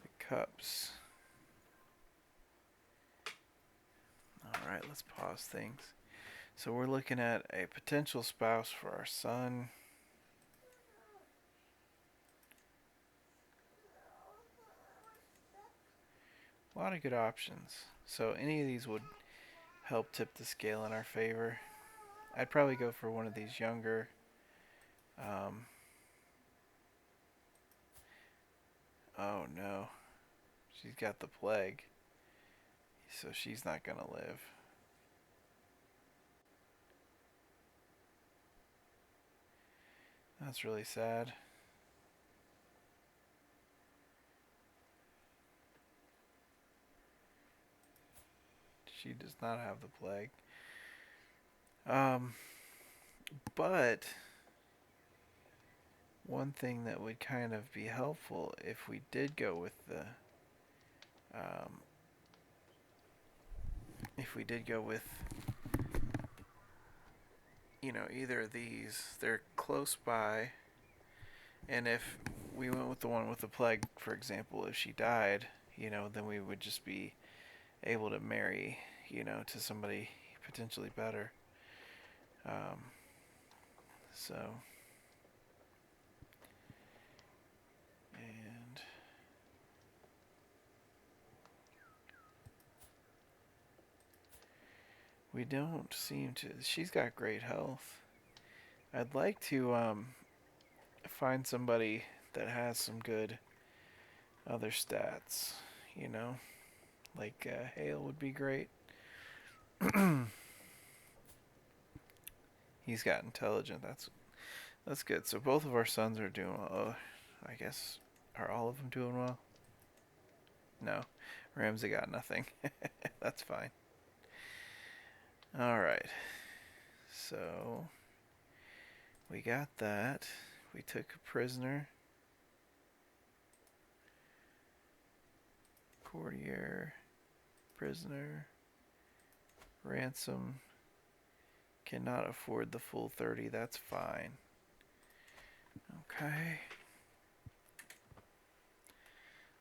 The cups. Alright, let's pause things. So we're looking at a potential spouse for our son. A lot of good options. So any of these would help tip the scale in our favor. I'd probably go for one of these younger. Um, oh no, she's got the plague, so she's not gonna live. That's really sad. She does not have the plague. Um, but one thing that would kind of be helpful if we did go with the, um, if we did go with, either of these, they're close by, and if we went with the one with the plague, for example, if she died, then we would just be able to marry, to somebody potentially better. Um, so, and we don't seem to. She's got great health. I'd like to find somebody that has some good other stats. You know, like Hale would be great. He's got intelligent. That's good. So both of our sons are doing well. I guess are all of them doing well? No, Ramsey got nothing. That's fine. All right. So we got that. We took a prisoner. Courtier, prisoner, ransom. Cannot afford the full 30. That's fine. Okay.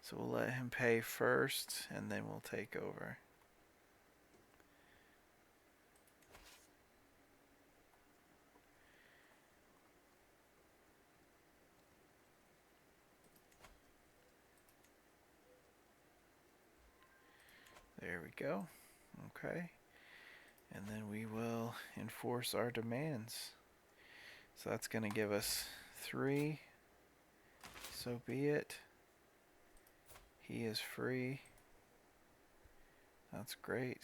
So we'll let him pay first, and then we'll take over. There we go. Okay. And then we will enforce our demands. So that's going to give us 3. So be it. He is free. That's great.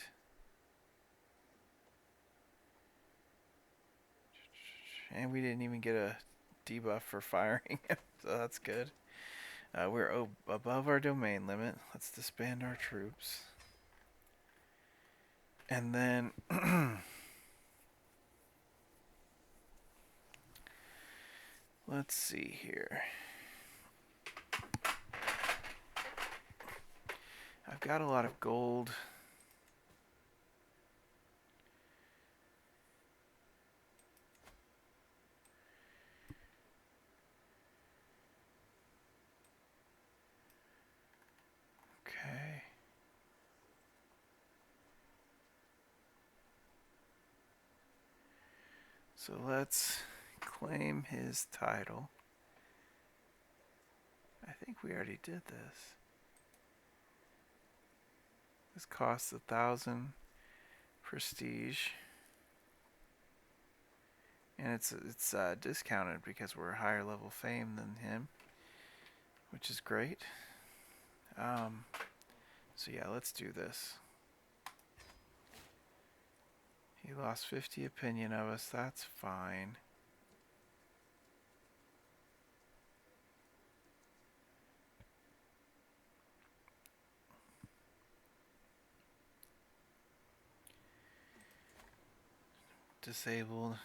And we didn't even get a debuff for firing him, so that's good. We're above our domain limit. Let's disband our troops. And then let's see here. I've got a lot of gold. Okay. So let's claim his title. I think we already did this. This costs 1,000 prestige. And it's discounted because we're a higher level fame than him, which is great. So yeah, let's do this. He lost 50 opinion of us. That's fine. Disabled.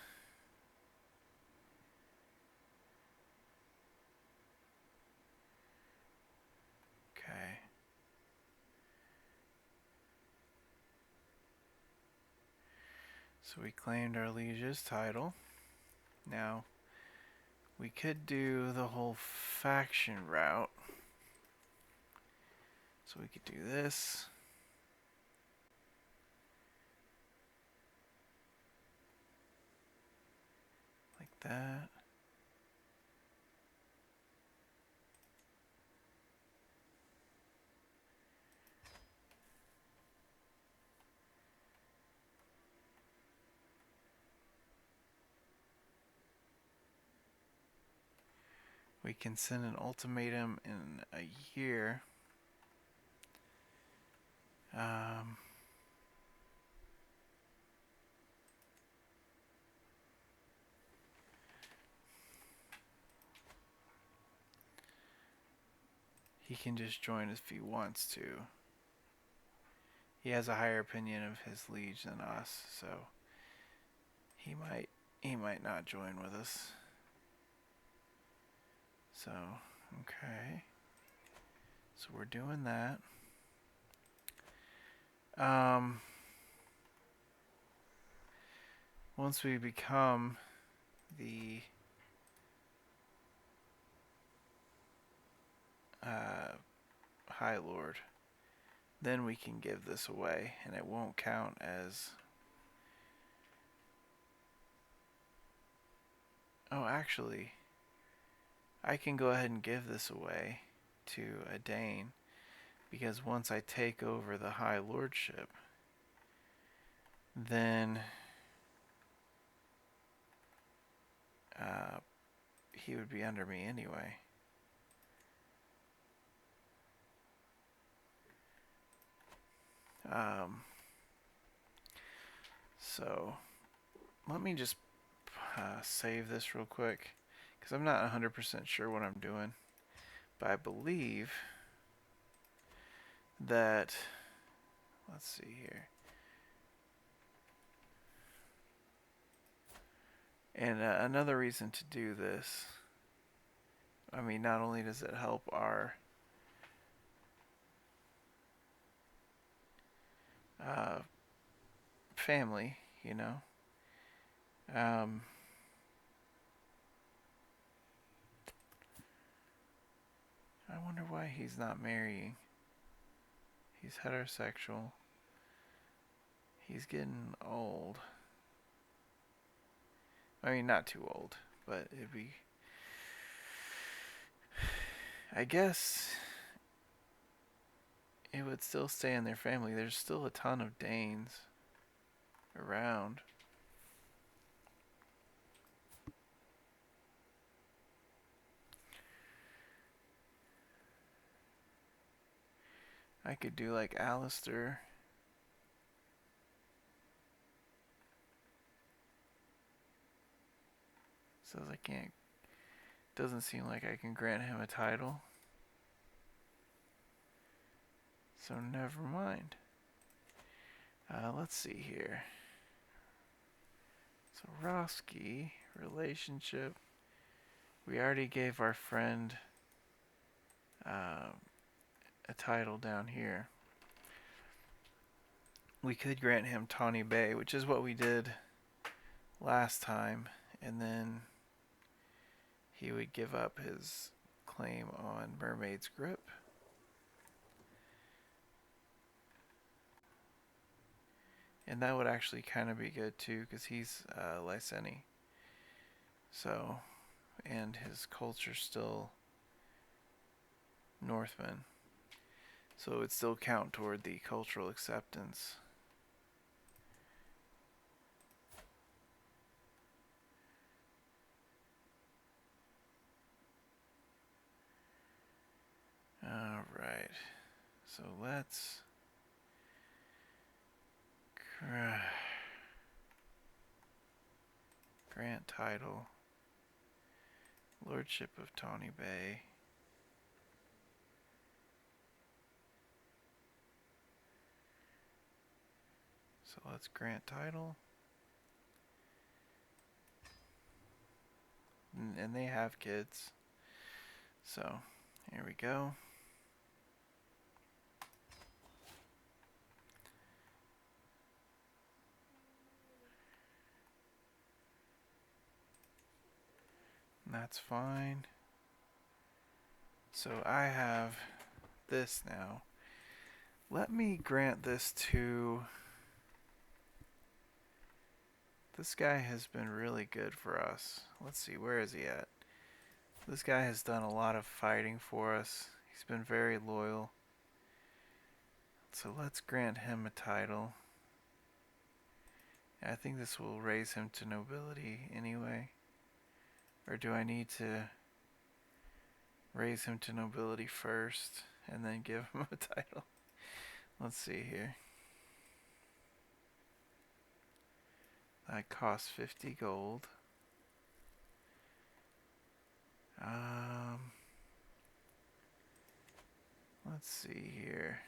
Okay. So we claimed our liege's title. Now, we could do the whole faction route. So we could do this. Like that. we can send an ultimatum in a year. He can just join if he wants to. He has a higher opinion of his liege than us, so he might not join with us. So, okay. So we're doing that. Once we become the High Lord, then we can give this away, and it won't count as... Oh, actually, I can go ahead and give this away to a Dane, because once I take over the High Lordship, then he would be under me anyway. So let me just save this real quick, because I'm not 100% sure what I'm doing, but I believe that, let's see here, and another reason to do this, I mean, not only does it help our family, you know, I wonder why he's not marrying. He's heterosexual. He's getting old. I mean, not too old, but it'd be... I guess it would still stay in their family. There's still a ton of Danes around. I could do like Alistair. Says I can't. Doesn't seem like I can grant him a title. So never mind. Let's see here. So Roskii, relationship. We already gave our friend a title down here. We could grant him Tawney Bay, which is what we did last time, and then he would give up his claim on Mermaid's Grip. And that would actually kind of be good too, because he's Lyseni. So, and his culture's still Northman. So it would still count toward the cultural acceptance. Alright. So let's... grant title. Lordship of Tawney Bay. So let's grant title. And they have kids. So, here we go. That's fine. So I have this now. Let me grant this to... This guy has been really good for us. Let's see, where is he at? This guy has done a lot of fighting for us. He's been very loyal. So let's grant him a title. I think this will raise him to nobility anyway. Or do I need to... raise him to nobility first, and then give him a title. Let's see here. That costs 50 gold. Let's see here.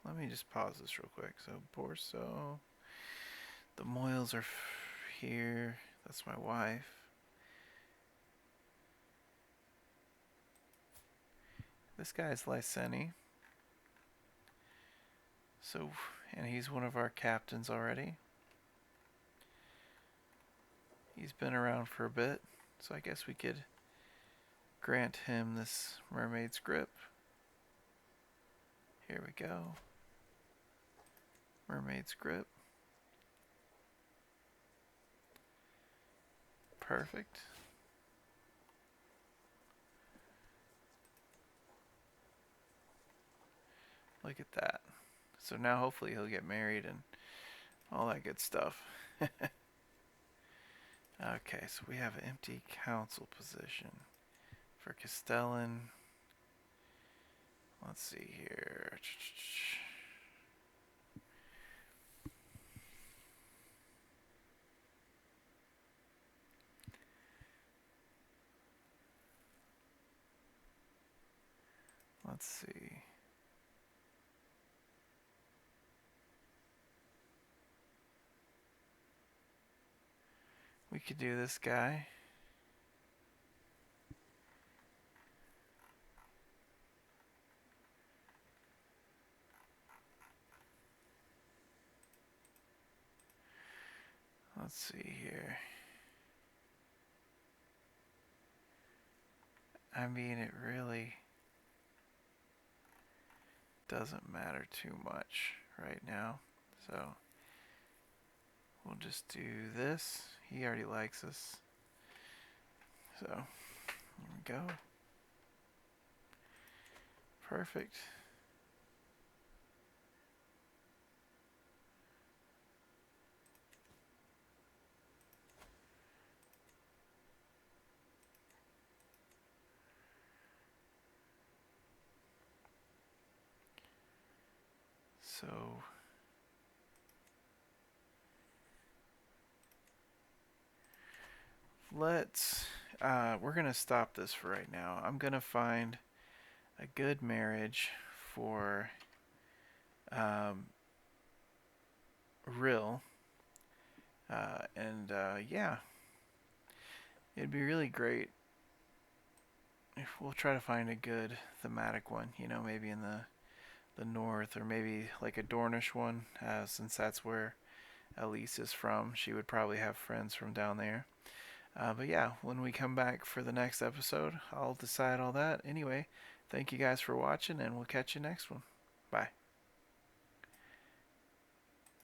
Let me just pause this real quick. So, Borso. The Moyles are here. That's my wife. This guy's Lyseni. So, and he's one of our captains already. He's been around for a bit, so I guess we could grant him this mermaid's grip. Here we go. Mermaid's grip. Perfect. Look at that. So now hopefully he'll get married and all that good stuff. Okay, so we have an empty council position for Castellan. Let's see here. Let's see. We could do this guy. Let's see here. I mean, it really doesn't matter too much right now. So we'll just do this. He already likes us. So here we go. Perfect. So let's we're gonna stop this for right now. I'm gonna find a good marriage for Rill, and yeah, it'd be really great if we'll try to find a good thematic one, you know, maybe in the north, or maybe like a Dornish one, since that's where Elise is from. She would probably have friends from down there. But yeah, when we come back for the next episode, I'll decide all that. Anyway, thank you guys for watching, and we'll catch you next one. Bye.